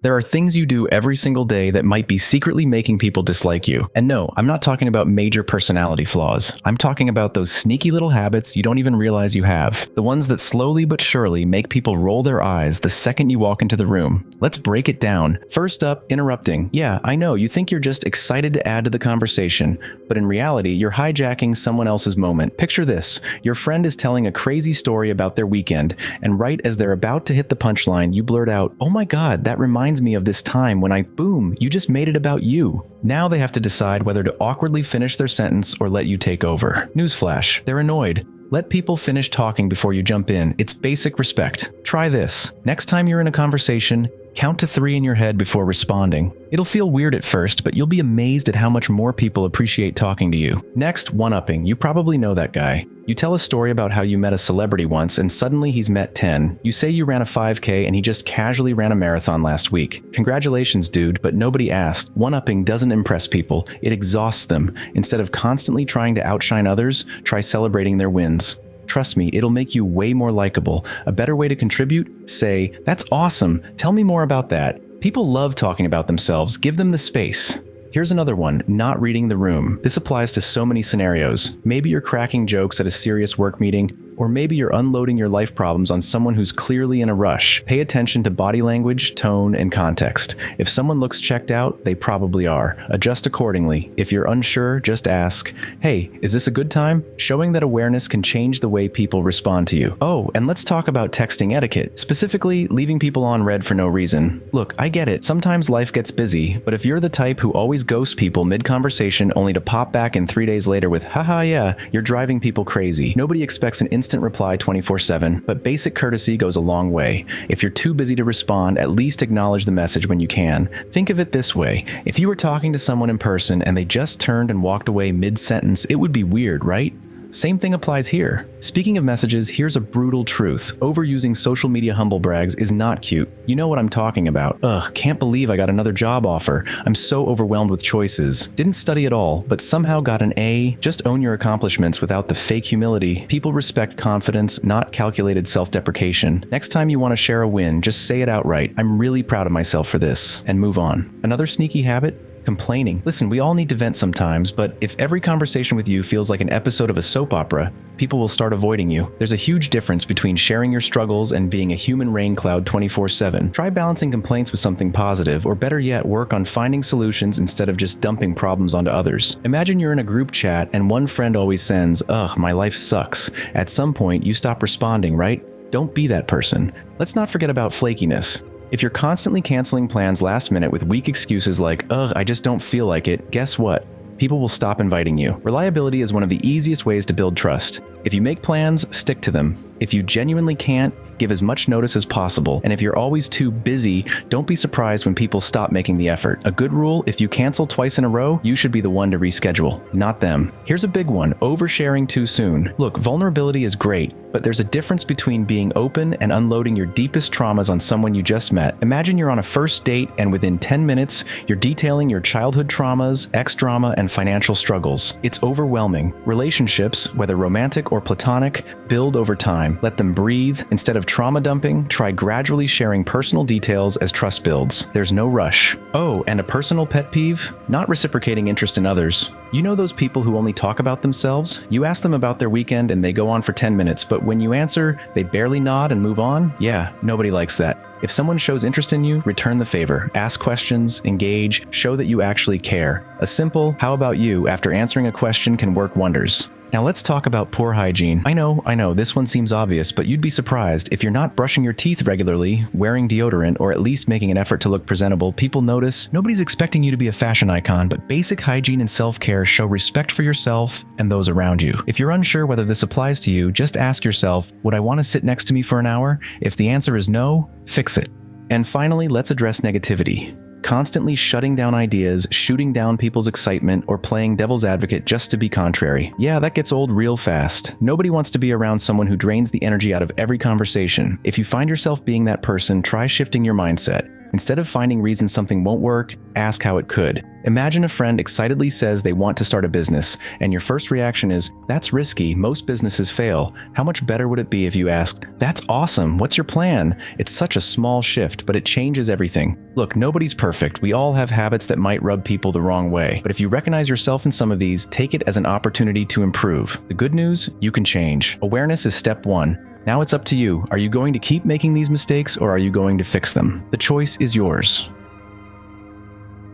There are things you do every single day that might be secretly making people dislike you. And no, I'm not talking about major personality flaws. I'm talking about those sneaky little habits you don't even realize you have. The ones that slowly but surely make people roll their eyes the second you walk into the room. Let's break it down. First up, interrupting. Yeah, I know, you think you're just excited to add to the conversation, but in reality, you're hijacking someone else's moment. Picture this. Your friend is telling a crazy story about their weekend, and right as they're about to hit the punchline, you blurt out, "Oh my god, that reminds me of this time when boom, you just made it about you." Now they have to decide whether to awkwardly finish their sentence or let you take over. Newsflash, they're annoyed. Let people finish talking before you jump in. It's basic respect. Try this. Next time you're in a conversation, count to 3 in your head before responding. It'll feel weird at first, but you'll be amazed at how much more people appreciate talking to you. Next, one-upping. You probably know that guy. You tell a story about how you met a celebrity once and suddenly he's met 10. You say you ran a 5K and he just casually ran a marathon last week. Congratulations, dude, but nobody asked. One-upping doesn't impress people. It exhausts them. Instead of constantly trying to outshine others, try celebrating their wins. Trust me, it'll make you way more likable. A better way to contribute? Say, "That's awesome. Tell me more about that." People love talking about themselves. Give them the space. Here's another one, not reading the room. This applies to so many scenarios. Maybe you're cracking jokes at a serious work meeting, or maybe you're unloading your life problems on someone who's clearly in a rush. Pay attention to body language, tone, and context. If someone looks checked out, they probably are. Adjust accordingly. If you're unsure, just ask, "Hey, is this a good time?" Showing that awareness can change the way people respond to you. Oh, and let's talk about texting etiquette, specifically leaving people on read for no reason. Look, I get it. Sometimes life gets busy, but if you're the type who always ghosts people mid-conversation only to pop back in 3 days later with, "Haha, yeah," you're driving people crazy. Nobody expects an instant reply 24/7, but basic courtesy goes a long way. If you're too busy to respond, at least acknowledge the message when you can. Think of it this way. If you were talking to someone in person and they just turned and walked away mid-sentence, it would be weird, right? Same thing applies here. Speaking of messages, here's a brutal truth. Overusing social media humblebrags is not cute. You know what I'm talking about. Ugh, can't believe I got another job offer. I'm so overwhelmed with choices. Didn't study at all, but somehow got an A. Just own your accomplishments without the fake humility. People respect confidence, not calculated self-deprecation. Next time you want to share a win, just say it outright. "I'm really proud of myself for this," and move on. Another sneaky habit? Complaining. Listen, we all need to vent sometimes, but if every conversation with you feels like an episode of a soap opera, people will start avoiding you. There's a huge difference between sharing your struggles and being a human rain cloud 24/7. Try balancing complaints with something positive, or better yet, work on finding solutions instead of just dumping problems onto others. Imagine you're in a group chat and one friend always sends, "Ugh, my life sucks." At some point, you stop responding, right? Don't be that person. Let's not forget about flakiness. If you're constantly canceling plans last minute with weak excuses like, "Ugh, I just don't feel like it," guess what? People will stop inviting you. Reliability is one of the easiest ways to build trust. If you make plans, stick to them. If you genuinely can't, give as much notice as possible. And if you're always too busy, don't be surprised when people stop making the effort. A good rule, if you cancel twice in a row, you should be the one to reschedule, not them. Here's a big one, oversharing too soon. Look, vulnerability is great, but there's a difference between being open and unloading your deepest traumas on someone you just met. Imagine you're on a first date and within 10 minutes, you're detailing your childhood traumas, ex-drama, and financial struggles. It's overwhelming. Relationships, whether romantic or platonic, build over time. Let them breathe. Instead of trauma dumping, try gradually sharing personal details as trust builds. There's no rush. Oh, and a personal pet peeve? Not reciprocating interest in others. You know those people who only talk about themselves? You ask them about their weekend and they go on for 10 minutes, but when you answer, they barely nod and move on? Yeah, nobody likes that. If someone shows interest in you, return the favor. Ask questions, engage, show that you actually care. A simple, "How about you?" after answering a question can work wonders. Now let's talk about poor hygiene. I know, this one seems obvious, but you'd be surprised. If you're not brushing your teeth regularly, wearing deodorant, or at least making an effort to look presentable, people notice. Nobody's expecting you to be a fashion icon, but basic hygiene and self-care show respect for yourself and those around you. If you're unsure whether this applies to you, just ask yourself, would I want to sit next to me for an hour? If the answer is no, fix it. And finally, let's address negativity. Constantly shutting down ideas, shooting down people's excitement, or playing devil's advocate just to be contrary. Yeah, that gets old real fast. Nobody wants to be around someone who drains the energy out of every conversation. If you find yourself being that person, try shifting your mindset. Instead of finding reasons something won't work, ask how it could. Imagine a friend excitedly says they want to start a business, and your first reaction is, "That's risky, most businesses fail." How much better would it be if you asked, "That's awesome, what's your plan?" It's such a small shift, but it changes everything. Look, nobody's perfect. We all have habits that might rub people the wrong way. But if you recognize yourself in some of these, take it as an opportunity to improve. The good news? You can change. Awareness is step one. Now it's up to you. Are you going to keep making these mistakes, or are you going to fix them? The choice is yours.